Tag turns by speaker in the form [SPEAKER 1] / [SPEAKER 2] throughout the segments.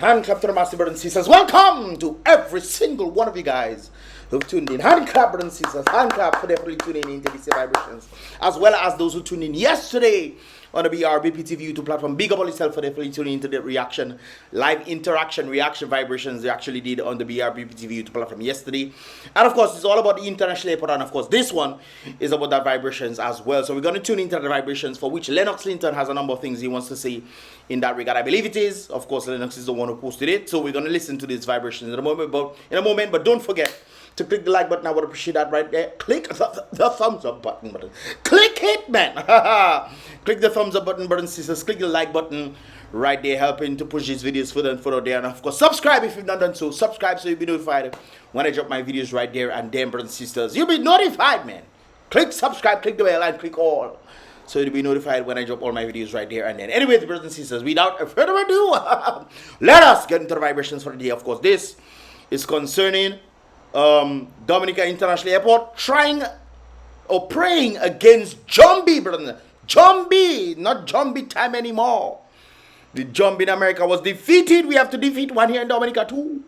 [SPEAKER 1] Hand clap to the master brothers and sisters. Welcome to every single one of you guys who've tuned in. Hand clap, brothers and sisters. Hand clap for definitely tuning in to these vibrations, as well as those who tuned in yesterday on the BrBpTV YouTube platform. Big up on yourself for definitely tuning into the reaction, live interaction, reaction vibrations they actually did on the BrBpTV YouTube platform yesterday. And of course, it's all about the international airport. And of course, this one is about that vibrations as well. So we're going to tune into the vibrations, for which Lennox Linton has a number of things he wants to say in that regard. I believe it is. Of course, Lennox is the one who posted it. So we're going to listen to these vibrations in a moment. But don't forget to click the like button. I would appreciate that right there. Click the thumbs up button. Click it, man. Click the thumbs up button, brothers and sisters. Click the like button right there, helping to push these videos further and further there. And of course, subscribe if you've not done so. Subscribe so you'll be notified when I drop my videos right there. And then, brothers and sisters, you'll be notified, man. Click subscribe, click the bell, and click all, so you'll be notified when I drop all my videos right there and then. Anyways, brothers and sisters, without further ado, let us get into the vibrations for the day. Of course, this is concerning Dominica International Airport trying or praying against zombie, brother. Zombie, not zombie time anymore. The zombie in America was defeated. We have to defeat one here in Dominica too.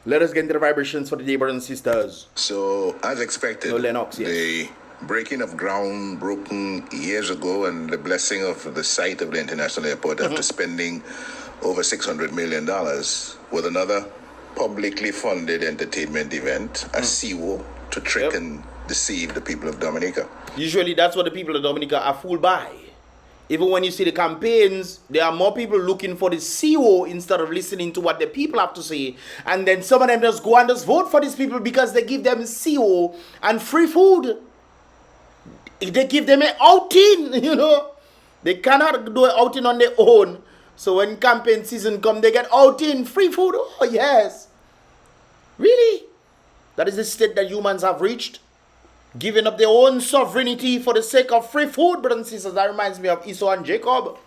[SPEAKER 1] Let us get into the vibrations for the day, brothers and sisters.
[SPEAKER 2] So, as expected,
[SPEAKER 1] no Lennox, yes.
[SPEAKER 2] The breaking of ground broken years ago and the blessing of the site of the international airport after spending over $600 million with another publicly funded entertainment event, a SEWO, to trick and deceive the people of Dominica.
[SPEAKER 1] Usually that's what the people of Dominica are fooled by. Even when you see the campaigns, there are more people looking for the CEO instead of listening to what the people have to say. And then some of them just go and just vote for these people because they give them CEO and free food. They give them an outing, you know. They cannot do an outing on their own. So when campaign season comes, they get outing, free food. Oh, yes. Really? That is the state that humans have reached. Giving up their own sovereignty for the sake of free food, brothers and sisters. That reminds me of Esau and Jacob.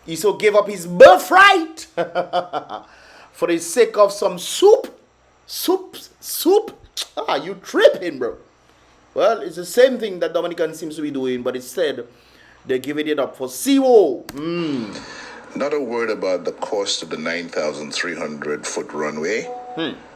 [SPEAKER 1] Esau gave up his birthright for the sake of some soup. Soup. Ah, you tripping, bro. Well, it's the same thing that Dominican seems to be doing, but instead, they're giving it up for SEWO.
[SPEAKER 2] Not a word about the cost of the 9,300-foot runway.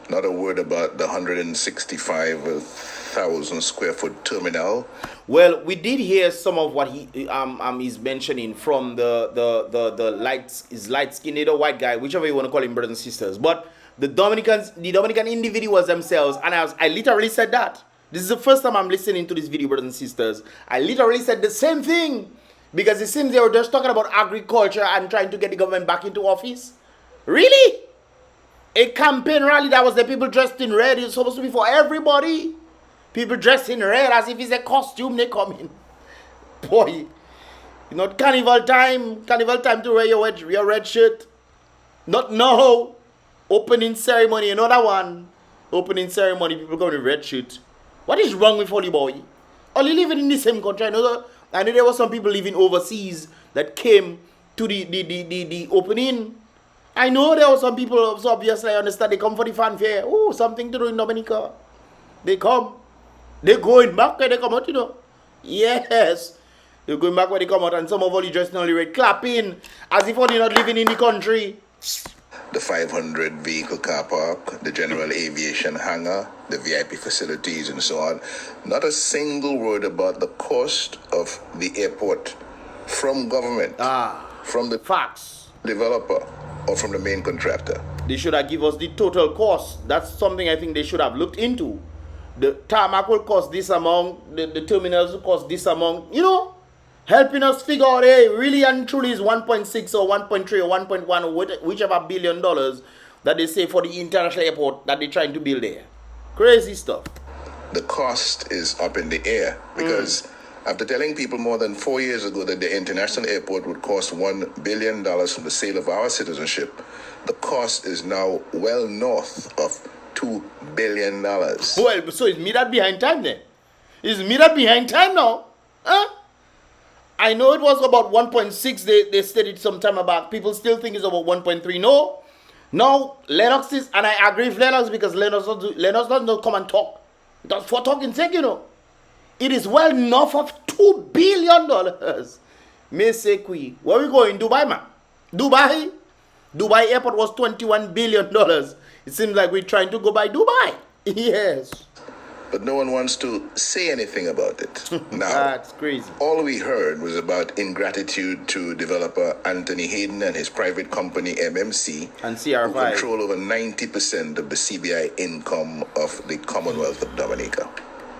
[SPEAKER 2] Not a word about the 165,000 square foot terminal.
[SPEAKER 1] Well, we did hear some of what he is mentioning from the light-skinned or white guy, whichever you want to call him, brothers and sisters. But the Dominican individuals themselves, and I literally said that. This is the first time I'm listening to this video, brothers and sisters. I literally said the same thing, because it seems they were just talking about agriculture and trying to get the government back into office. Really? A campaign rally that was the people dressed in red is supposed to be for everybody. People dressed in red as if it's a costume they come in. Boy, you know, carnival time to wear your red shirt. Not now. Opening ceremony, another one. Opening ceremony, people come in red shirt. What is wrong with Holy Boy? Only living in the same country. I know there were some people living overseas that came to the opening. I know there were some people, so obviously I understand, they come for the fanfare. Oh, something to do in Dominica. They come. They're going back where they come out, you know. Yes. They're going back where they come out, and some of all you dressed in only red, clapping as if only not living in the country.
[SPEAKER 2] The 500 vehicle car park, the general aviation hangar, the VIP facilities, and so on. Not a single word about the cost of the airport from government, from the
[SPEAKER 1] facts
[SPEAKER 2] developer, or from the main contractor.
[SPEAKER 1] They should have given us the total cost. That's something I think they should have looked into. The tarmac will cost this amount, the terminals will cost this amount, you know, helping us figure out, hey, really and truly is 1.6 or 1.3 or 1.1 or whichever $1 billion that they say for the international airport that they're trying to build there. Crazy stuff.
[SPEAKER 2] The cost is up in the air because after telling people more than 4 years ago that the international airport would cost $1 billion from the sale of our citizenship, the cost is now well north of $2 billion.
[SPEAKER 1] Well, so is me that behind time then? Is me that behind time now? Huh? I know it was about 1.6, they stated some time back. People still think it's about 1.3. No. Now, Lennox is, and I agree with Lennox because Lennox doesn't come and talk. That's for talking sake, you know. It is well north of $2 billion. Me say, where we going? Dubai, man? Dubai? Dubai airport was $21 billion. It seems like we're trying to go by Dubai. Yes.
[SPEAKER 2] But no one wants to say anything about it. Now,
[SPEAKER 1] That's crazy.
[SPEAKER 2] all we heard was about ingratitude to developer Anthony Hayden and his private company MMC,
[SPEAKER 1] And
[SPEAKER 2] who
[SPEAKER 1] CR5.
[SPEAKER 2] control over 90% of the CBI income of the Commonwealth of Dominica.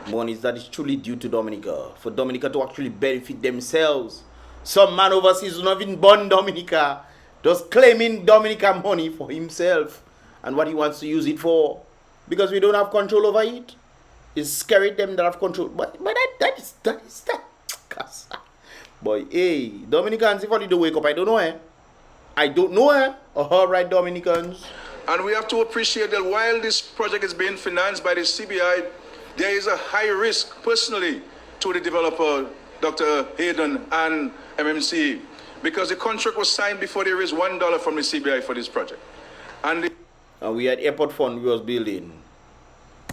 [SPEAKER 1] Monies that is truly due to Dominica. For Dominica to actually benefit themselves. Some man overseas who not even born Dominica, just claiming Dominica money for himself and what he wants to use it for. Because we don't have control over it. It's SKERRIT them that have control. But that is that. Boy, hey, Dominicans, if only they wake up, I don't know, eh? I don't know, eh? All right, Dominicans.
[SPEAKER 3] And we have to appreciate that while this project is being financed by the CBI, there is a high risk personally to the developer, Dr. Hayden and MMC, because the contract was signed before they raised $1 from the CBI for this project. And
[SPEAKER 1] And we had airport fund we was building.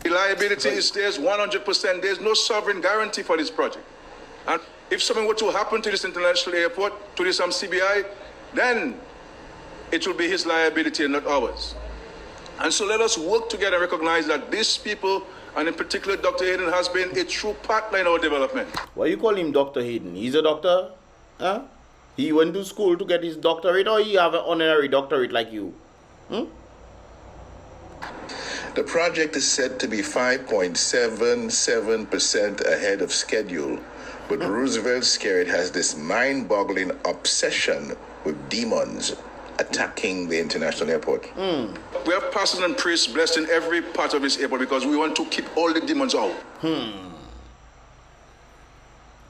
[SPEAKER 3] the liability is there's 100%. There's no sovereign guarantee for this project. And if something were to happen to this international airport, to this CBI, then it will be his liability and not ours. And so let us work together and recognize that these people, and in particular Dr. Hayden, has been a true partner in our development.
[SPEAKER 1] Why you call him Dr. Hayden? He's a doctor? Huh? He went to school to get his doctorate, or he have an honorary doctorate like you?
[SPEAKER 2] The project is said to be 5.77% ahead of schedule, but Roosevelt SKERRIT has this mind-boggling obsession with demons attacking the international airport.
[SPEAKER 3] We have pastors and priests blessed in every part of this airport because we want to keep all the demons out.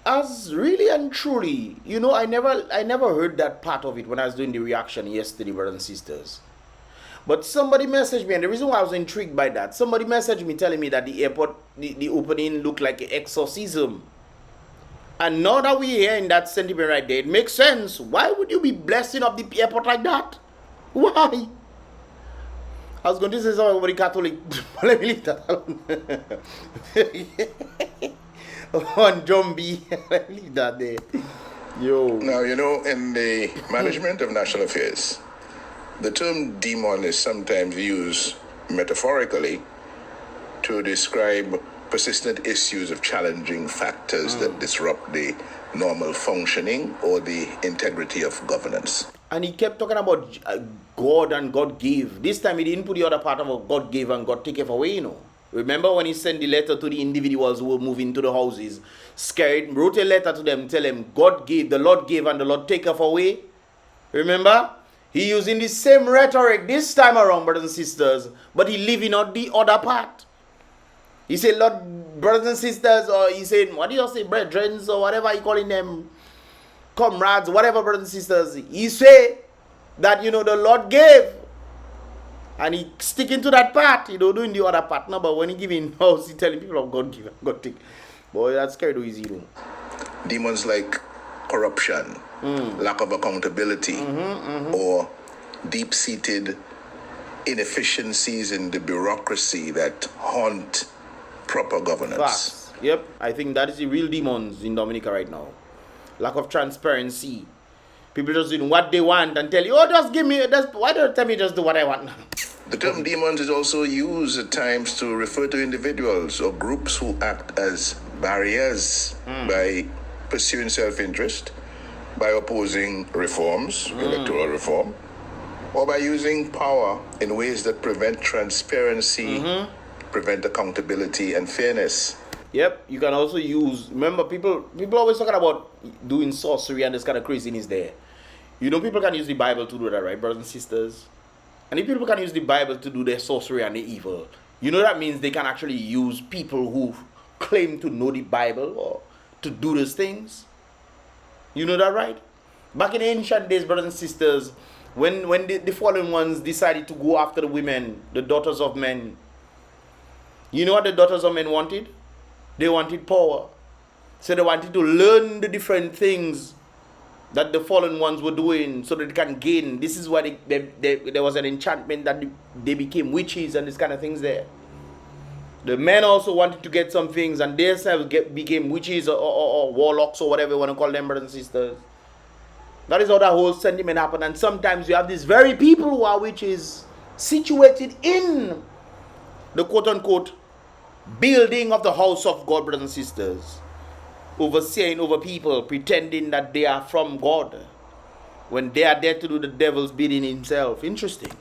[SPEAKER 1] As really and truly, you know, I never heard that part of it when I was doing the reaction yesterday, brothers and sisters. But somebody messaged me, and the reason why I was intrigued by that, somebody messaged me telling me that the airport, the opening looked like an exorcism. And now that we're hearing that sentiment right there, it makes sense. Why would you be blessing up the airport like that? Why? I was going to say something about the Catholic. Let me leave that alone. On Jumbie. Let me leave that there. Yo.
[SPEAKER 2] Now, you know, in the management of national affairs, the term demon is sometimes used metaphorically to describe persistent issues of challenging factors that disrupt the normal functioning or the integrity of governance.
[SPEAKER 1] And he kept talking about God and God gave. This time he didn't put the other part of God gave and God take it away, you know. Remember when he sent the letter to the individuals who were moving to the houses, SKERRIT wrote a letter to them, tell them God gave, the Lord gave, and the Lord take it away. Remember? He using the same rhetoric this time around, brothers and sisters, but he leaving out the other part. He said, Lord, brothers and sisters, or he said, what do you say, brethren, or whatever you calling them, comrades, whatever, brothers and sisters. He say that, you know, the Lord gave. And he sticking to that part, you know, doing the other part. No, but when he giving house, he telling people of God give, God take. Boy, that's scary to easy, though.
[SPEAKER 2] Demons like corruption, lack of accountability, or deep-seated inefficiencies in the bureaucracy that haunt proper governance.
[SPEAKER 1] Facts. Yep, I think that is the real demons in Dominica right now. Lack of transparency. People just doing what they want and tell you, oh, just give me, why don't you tell me just do what I want?
[SPEAKER 2] The term demons is also used at times to refer to individuals or groups who act as barriers by pursuing self-interest, by opposing reforms, electoral reform, or by using power in ways that prevent transparency, prevent accountability and fairness.
[SPEAKER 1] Yep, you can also use, remember people always talking about doing sorcery and this kind of craziness there. You know, people can use the Bible to do that, right, brothers and sisters? And if people can use the Bible to do their sorcery and the evil, you know that means they can actually use people who claim to know the Bible or to do those things. You know that, right? Back in ancient days, brothers and sisters, when the fallen ones decided to go after the women, the daughters of men, you know what the daughters of men wanted? They wanted power. So they wanted to learn the different things that the fallen ones were doing so that they can gain. This is why there was an enchantment that they became witches and this kind of things there. The men also wanted to get some things and themselves became witches or warlocks or whatever you want to call them, brothers and sisters. That is how that whole sentiment happened. And sometimes you have these very people who are, which is situated in the quote-unquote building of the house of God, brothers and sisters, overseeing over people, pretending that they are from God, when they are there to do the devil's bidding himself. Interesting.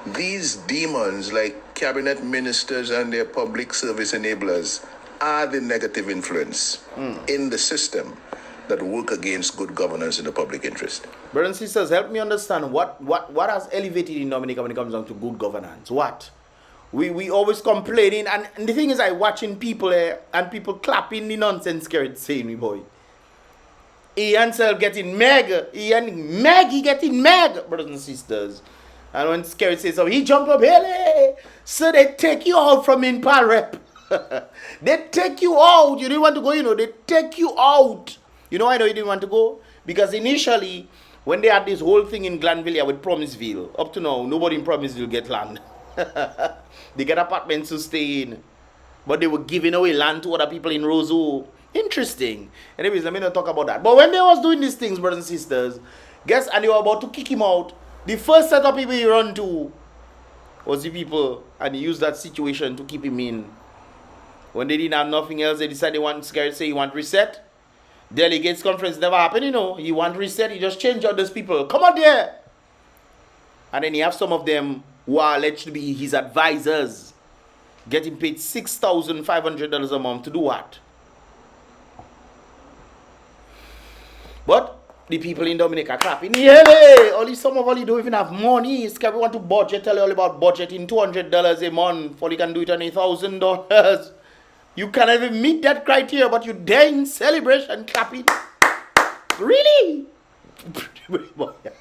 [SPEAKER 2] These demons, like cabinet ministers and their public service enablers, are the negative influence in the system that work against good governance in the public interest.
[SPEAKER 1] Brothers and sisters, help me understand what has elevated in Dominica when it comes down to good governance. What? We always complaining, and the thing is, I watching people and people clapping the nonsense SKERRIT saying, me boy. Ian Zelle getting meg, Ian Maggie getting meg, brothers and sisters. And when SKERRIT says so, he jump up, hey, so they take you out from in rep. They take you out. You didn't want to go, you know, they take you out. You know, I know you didn't want to go because initially, when they had this whole thing in Glanville with Promiseville, up to now, nobody in Promiseville get land. They get apartments to stay in, but they were giving away land to other people in Roseau. Interesting. Anyways, let me not talk about that. But when they was doing these things, brothers and sisters, guess, and they were about to kick him out, the first set of people he run to was the people, and he used that situation to keep him in. When they didn't have nothing else, they decided they want SKERRIT, say he want reset. Delegates conference never happened, you know. He want reset, he just change out those people. Come on there. And then you have some of them who are alleged to be his advisors, getting paid $6,500 a month to do what? But the people in Dominica clapping, yeah, only some of you don't even have money. SKERRIT want to budget, tell you all about budgeting $200 a month, for you can do it on $1,000. You can't even meet that criteria, but you dare in celebration clapping. Really?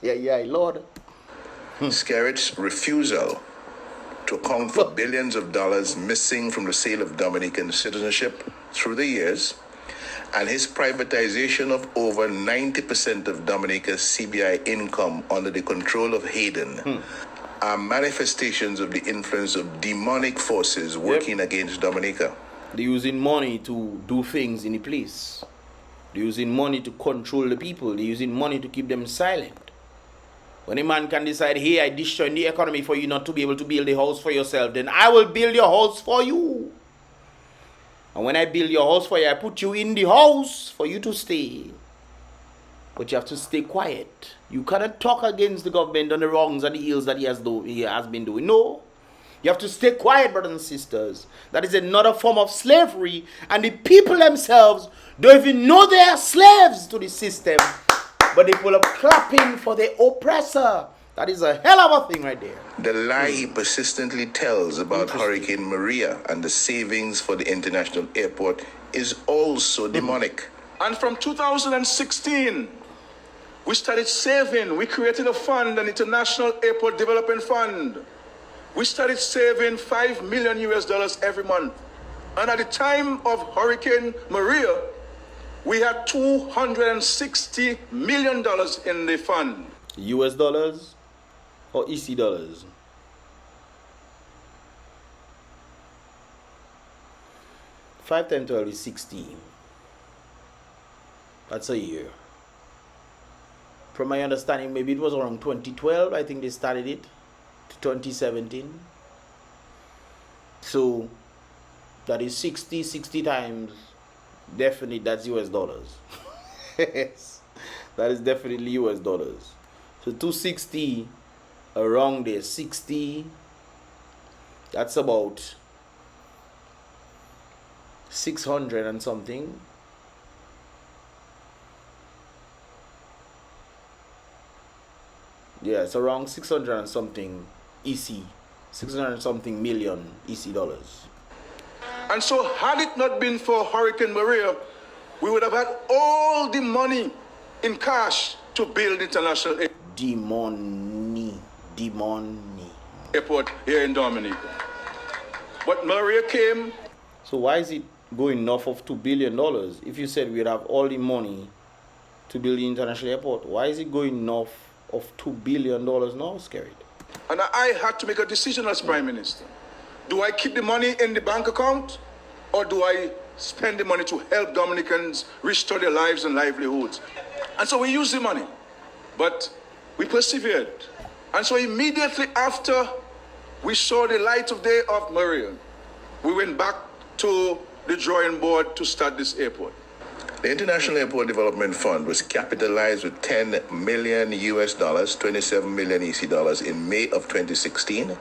[SPEAKER 1] yeah, Lord.
[SPEAKER 2] SKERRIT's refusal to account for billions of dollars missing from the sale of Dominican citizenship through the years, and his privatization of over 90% of Dominica's CBI income under the control of Hayden are manifestations of the influence of demonic forces working against Dominica.
[SPEAKER 1] They're using money to do things in the place. They're using money to control the people. They're using money to keep them silent. When a man can decide, hey, I destroy the economy for you not to be able to build a house for yourself, then I will build your house for you. And when I build your house for you, I put you in the house for you to stay. But you have to stay quiet. You cannot talk against the government on the wrongs and the ills that he has been doing. No. You have to stay quiet, brothers and sisters. That is another form of slavery. And the people themselves don't even know they are slaves to the system. But they pull up clapping for the oppressor. That is a hell of a thing right there.
[SPEAKER 2] The lie he persistently tells about Hurricane Maria and the savings for the international airport is also demonic.
[SPEAKER 3] And from 2016, we started saving. We created a fund, an International Airport Development Fund. We started saving $5 million every month. And at the time of Hurricane Maria, we had $260 million in the fund.
[SPEAKER 1] US dollars or EC dollars? Five times 12 is 60. That's a year. From my understanding, maybe it was around 2012. I think they started it to 2017. So that is 60 times. Definitely, that's US dollars. Yes, that is definitely US dollars. So 260 around there, 60. That's about 600 and something. Yeah, it's around 600 and something EC, 600 and something million EC dollars.
[SPEAKER 3] And so had it not been for Hurricane Maria, we would have had all the money in cash to build international airport here in Dominica. But Maria came.
[SPEAKER 1] So why is it going north of $2 billion? If you said we'd have all the money to build the international airport, why is it going north of $2 billion now, SKERRIT?
[SPEAKER 3] And I had to make a decision as Prime Minister. Do I keep the money in the bank account, or do I spend the money to help Dominicans restore their lives and livelihoods? And so we use the money. But we persevered. And so immediately after we saw the light of day of Maria, we went back to the drawing board to start this airport.
[SPEAKER 2] The International Airport Development Fund was capitalized with 10 million US dollars, 27 million EC dollars in May of 2016.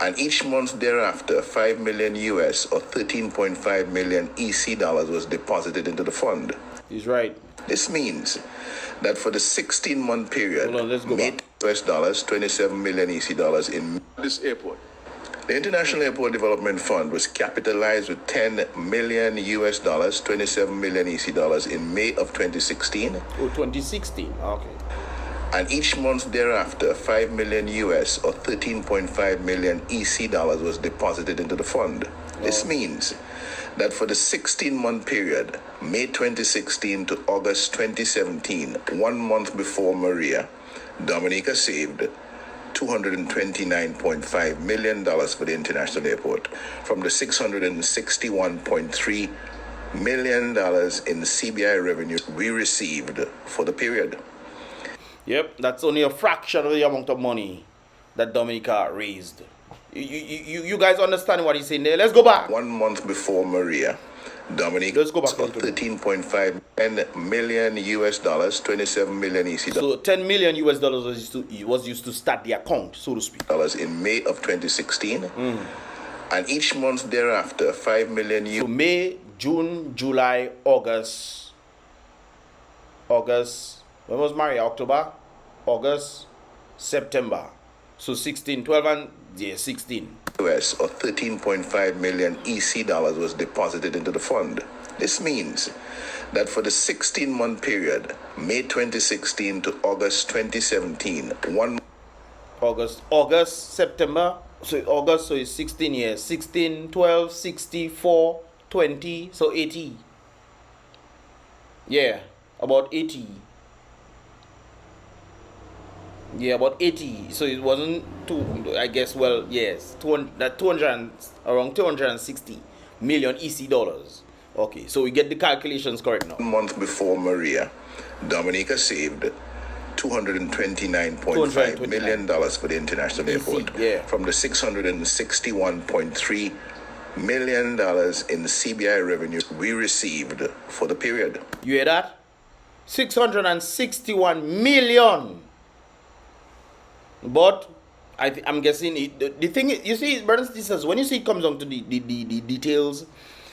[SPEAKER 2] And each month thereafter, 5 million US or 13.5 million EC dollars was deposited into the fund.
[SPEAKER 1] He's right.
[SPEAKER 2] This means that for the 16-month period,
[SPEAKER 1] Hold on, let's go back.
[SPEAKER 2] US dollars, 27 million EC dollars in
[SPEAKER 3] This airport.
[SPEAKER 2] the International Airport Development Fund was capitalized with 10 million US dollars, 27 million EC dollars in May of 2016.
[SPEAKER 1] Oh, 2016. Okay.
[SPEAKER 2] And each month thereafter, 5 million US or 13.5 million EC dollars was deposited into the fund. This means that for the 16-month period, May 2016 to August 2017, 1 month before Maria, Dominica saved $229.5 million for the international airport from the $661.3 million in CBI revenue we received for the period.
[SPEAKER 1] Yep, that's only a fraction of the amount of money that Dominica raised. You guys understand what he's saying there? Let's go back.
[SPEAKER 2] 1 month before Maria, Dominica
[SPEAKER 1] Let's go back
[SPEAKER 2] for 13.5 million US dollars, 27 million EC
[SPEAKER 1] So 10 million US dollars was used to start the account, so to speak.
[SPEAKER 2] dollars in May of 2016. And each month thereafter, 5 million
[SPEAKER 1] So May, June, July, August, when was Maria? October, August, September. So 16, 12 and, 16.
[SPEAKER 2] US or 13.5 million EC dollars was deposited into the fund. This means that for the 16-month period, May 2016 to August 2017,
[SPEAKER 1] August, September. So August, so it's 16 years. 16, 12, 64, 20, so 80. Yeah, about 80. Yeah, about 80. So it wasn't I guess, well, yes, around 260 million EC dollars. Okay, so we get the calculations correct now.
[SPEAKER 2] 1 month before Maria, Dominica saved $229.5 million for the international airport from the $661.3 million in CBI revenue we received for the period.
[SPEAKER 1] You hear that? 661 million. But I'm guessing the thing is, you see, brothers and sisters, when you see it comes down to the details,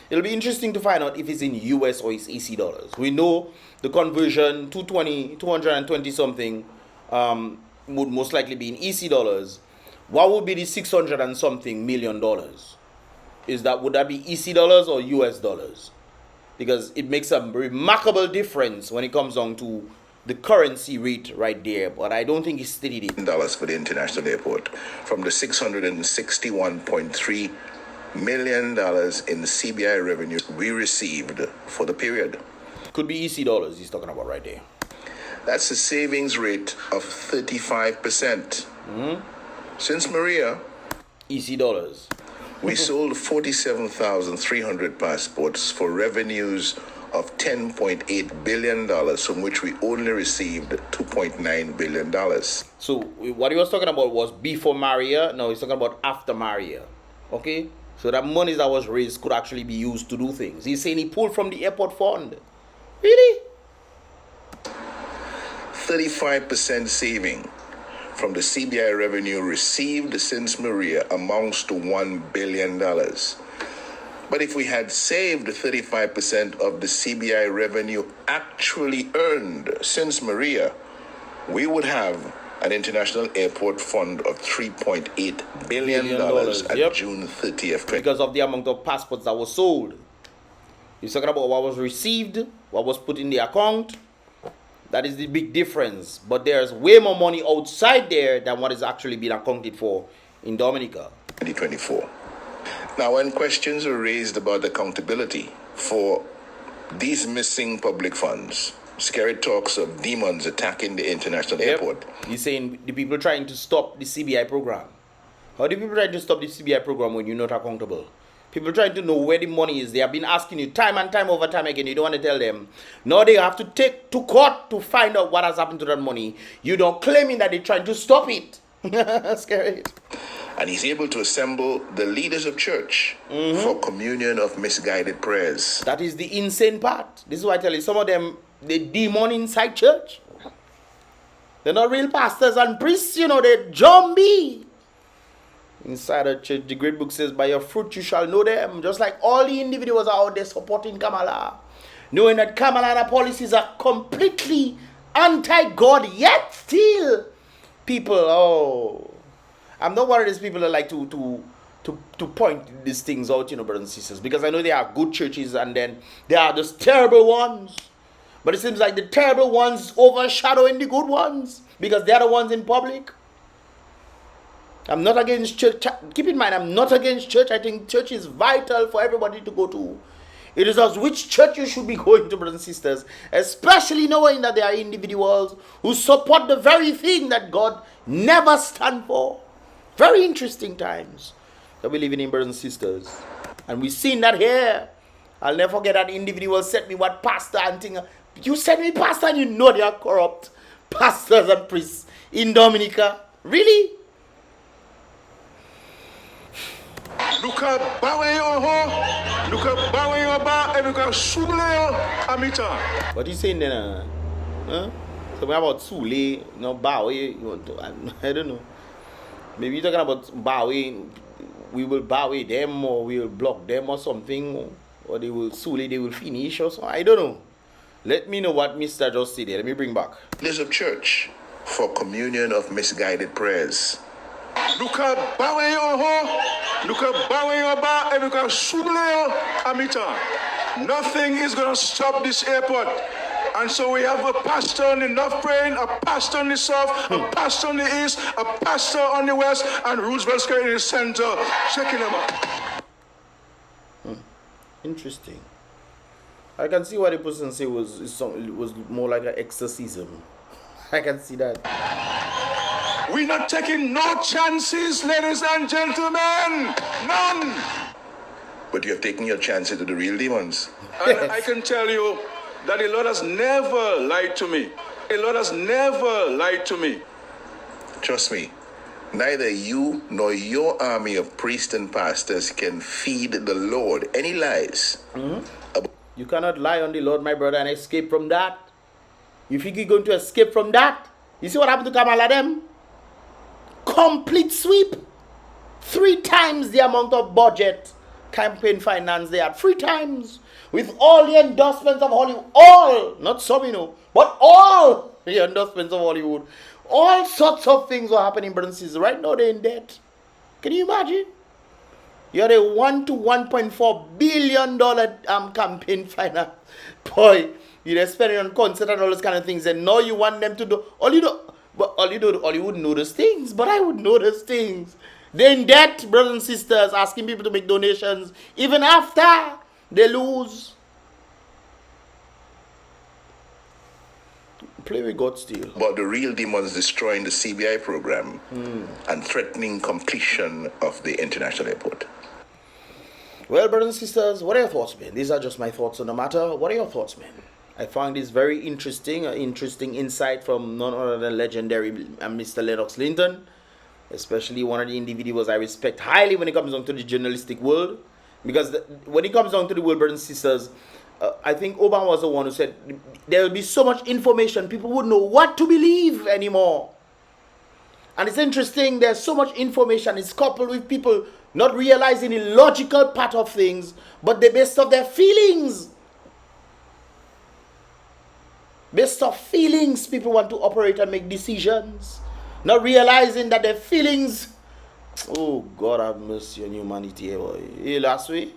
[SPEAKER 1] it'll be interesting to find out if it's in US or it's EC dollars. We know the conversion 220 something would most likely be in EC dollars. What would be the 600 and something million dollars? Would that be EC dollars or US dollars? Because it makes a remarkable difference when it comes down to the currency rate right there, but I don't think it's stated it.
[SPEAKER 2] Dollars for the international airport from the $661.3 million in CBI revenue we received for the period.
[SPEAKER 1] Could be EC dollars he's talking about right there.
[SPEAKER 2] That's a savings rate of 35%. Since Maria,
[SPEAKER 1] EC dollars.
[SPEAKER 2] we sold 47,300 passports for revenues of $10.8 billion, from which we only received $2.9 billion.
[SPEAKER 1] So what he was talking about was before Maria. Now he's talking about after Maria. Okay? So that money that was raised could actually be used to do things. He's saying he pulled from the airport fund. Really?
[SPEAKER 2] 35% saving from the CBI revenue received since Maria amounts to $1 billion. But if we had saved 35% of the CBI revenue actually earned since Maria, we would have an international airport fund of $3.8 billion at June 30th.
[SPEAKER 1] Because of the amount of passports that was sold. He's talking about what was received, what was put in the account. That is the big difference. But there's way more money outside there than what is actually being accounted for in Dominica.
[SPEAKER 2] 2024. Now, when questions are raised about accountability for these missing public funds, SKERRIT talks of demons attacking the international airport.
[SPEAKER 1] He's saying the people trying to stop the CBI program. How do people try to stop the CBI program when you're not accountable? People trying to know where the money is. They have been asking you time and time over time again. You don't want to tell them. Now they have to take to court to find out what has happened to that money. You don't claiming that they're trying to stop it. SKERRIT.
[SPEAKER 2] And he's able to assemble the leaders of church for communion of misguided prayers.
[SPEAKER 1] That is the insane part. This is why I tell you, some of them, they demon inside church. They're not real pastors and priests, you know, they're zombie. Inside the church, the great book says, by your fruit you shall know them. Just like all the individuals are out there supporting Kamala, knowing that Kamala and her policies are completely anti-God, yet still people, oh, I'm not one of these people that like to point these things out, you know, brothers and sisters, because I know there are good churches and then there are those terrible ones. But it seems like the terrible ones overshadowing the good ones because they're the ones in public. I'm not against church. Keep in mind, I'm not against church. I think church is vital for everybody to go to. It is as which church you should be going to, brothers and sisters, especially knowing that there are individuals who support the very thing that God never stand for. Very interesting times that we live in, brothers and sisters. And we've seen that here. I'll never forget that individual said me what pastor and thing. You said me pastor and you know they are corrupt. Pastors and priests in Dominica. Really?
[SPEAKER 3] Look at Bawayo, look at Bawayo Ba, and look at Sule Amita.
[SPEAKER 1] What are you saying then? Huh? Something about Sule, no Bawe. You want to? I don't know. Maybe you're talking about Bawe. We will Bawe them, or we will block them, or something, or they will Sule. They will finish, or so. I don't know. Let me know what Mr. just said there. Let me bring back.
[SPEAKER 2] Leaders of church for communion of misguided prayers.
[SPEAKER 3] Look at Bawayo, look at Bawayo Ba, and look at Sule Amita. Nothing is going to stop this airport. And so we have a pastor on the north praying, a pastor on the south, a pastor on the east, a pastor on the west, and Roosevelt Square in the center, checking them out.
[SPEAKER 1] Interesting. I can see what the person say was more like an exorcism. I can see that.
[SPEAKER 3] We're not taking no chances, ladies and gentlemen. None.
[SPEAKER 2] But you have taken your chances to the real demons.
[SPEAKER 3] And I can tell you that the Lord has never lied to me. The Lord has never lied to me.
[SPEAKER 2] Trust me, neither you nor your army of priests and pastors can feed the Lord any lies.
[SPEAKER 1] You cannot lie on the Lord, my brother, and escape from that. You think you're going to escape from that? You see what happened to Kamala them? Complete sweep. 3 times the amount of budget campaign finance they had. 3 times. With all the endorsements of Hollywood. All. Not some, you know. But all the endorsements of Hollywood. All sorts of things were happening, brothers and sisters. Right now they're in debt. Can you imagine? You're a $1 to $1.4 billion campaign finance. Boy, you're spending on concert and all those kind of things. And now you want them to do. Hollywood know those things. But I would know those things. They're in debt, brothers and sisters, asking people to make donations. Even after they lose. Play with God still.
[SPEAKER 2] But the real demons destroying the CBI program and threatening completion of the international airport.
[SPEAKER 1] Well, brothers and sisters, what are your thoughts, man? These are just my thoughts on the matter. What are your thoughts, man? I found this very interesting, interesting insight from none other than legendary Mr. Lennox Linton, especially one of the individuals I respect highly when it comes down to the journalistic world. Because when it comes down to the world, brothers and sisters, I think Obama was the one who said there will be so much information, people wouldn't know what to believe anymore. And it's interesting, there's so much information, it's coupled with people not realizing the logical part of things, but the best of their feelings. Based off feelings, people want to operate and make decisions, not realizing that their feelings. Oh, God have mercy on humanity. Hey, last week,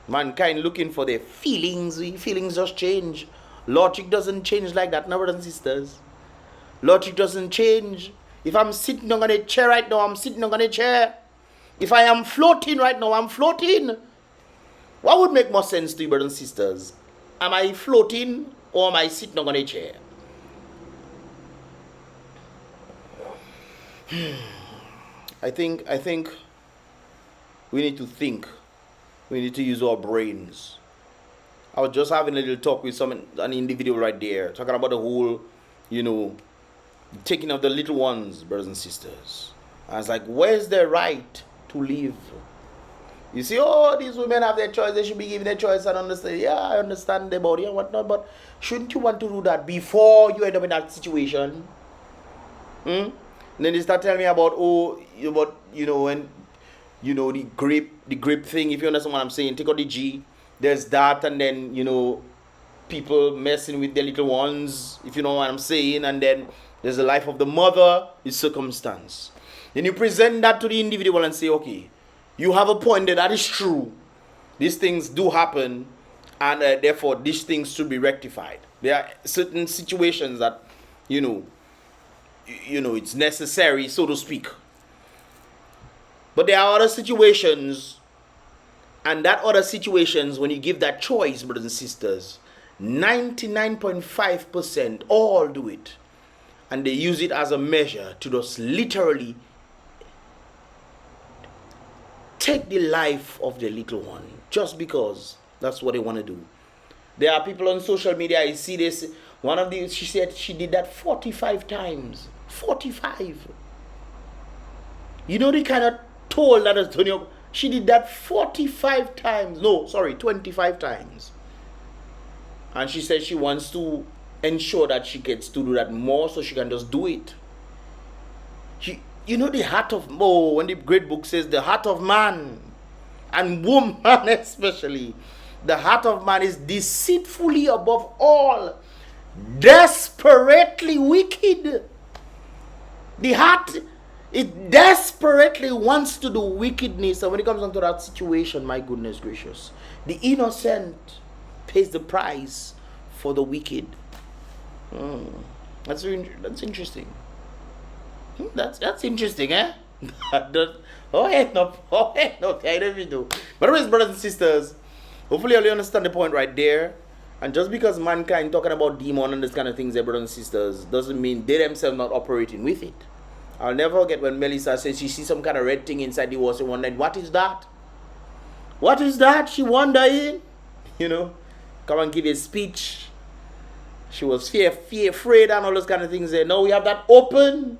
[SPEAKER 1] mankind looking for their feelings. Feelings just change. Logic doesn't change like that, no, brothers and sisters. Logic doesn't change. If I'm sitting on a chair right now, I'm sitting on a chair. If I am floating right now, I'm floating. What would make more sense to you, brothers and sisters? Am I floating or am I sitting on a chair? I think we need to think. We need to use our brains. I was just having a little talk with an individual right there, talking about the whole, taking of the little ones, brothers and sisters. I was like, where's their right to live? You see, these women have their choice, they should be given their choice and understand. Yeah, I understand the body and whatnot, but shouldn't you want to do that before you end up in that situation? And then they start telling me about, when, the grape thing, if you understand what I'm saying, take out the G. There's that, and then, people messing with their little ones, if you know what I'm saying, and then there's the life of the mother, the circumstance. Then you present that to the individual and say, okay, you have a point that is true. These things do happen, and therefore these things should be rectified. There are certain situations that, it's necessary, so to speak. But there are other situations, and that other situations, when you give that choice, brothers and sisters, 99.5% all do it. And they use it as a measure to just literally take the life of the little one, just that's what they want to do. There are people on social media, I see this, one of these, she said she did that 45 times. 45. You know the kind of toll that is Antonio. She did that 45 times. No, sorry, 25 times. And she said she wants to ensure that she gets to do that more so she can just do it. The heart of, when the great book says the heart of man and woman especially, the heart of man is deceitfully above all, desperately wicked. The heart, it desperately wants to do wickedness, and when it comes onto that situation, my goodness gracious, the innocent pays the price for the wicked. That's interesting. That's interesting, eh? No, I don't know. But anyways, brothers and sisters, hopefully you understand the point right there. And just because mankind talking about demon and this kind of things, brothers and sisters, doesn't mean they themselves not operating with it. I'll never forget when Melissa says she sees some kind of red thing inside the wall. She wondering, what is that? What is that? She wondering, come and give a speech. She was afraid and all those kind of things there. Now we have that open.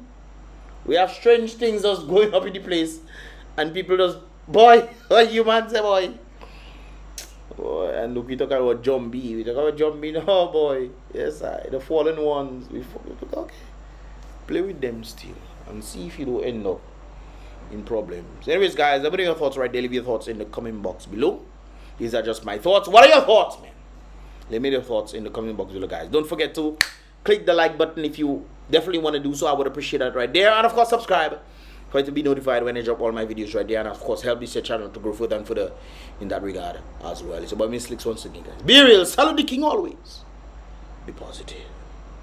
[SPEAKER 1] We have strange things just going up in the place. And people just, boy, human say, boy. And look, we talk about zombie. We talk about zombie. No, boy. Yes, the fallen ones. Okay. Play with them still. And see if you don't end up in problems. Anyways, guys, let me know your thoughts right there. Leave your thoughts in the comment box below. These are just my thoughts. What are your thoughts, man? Let me know your thoughts in the comment box below, guys. Don't forget to click the like button if you definitely want to do so. I would appreciate that right there. And of course, subscribe for you to be notified when I drop all my videos right there. And of course, help this channel to grow further and further in that regard as well. It's about Mystelics once again, guys. Be real. Salute the king always. Be positive.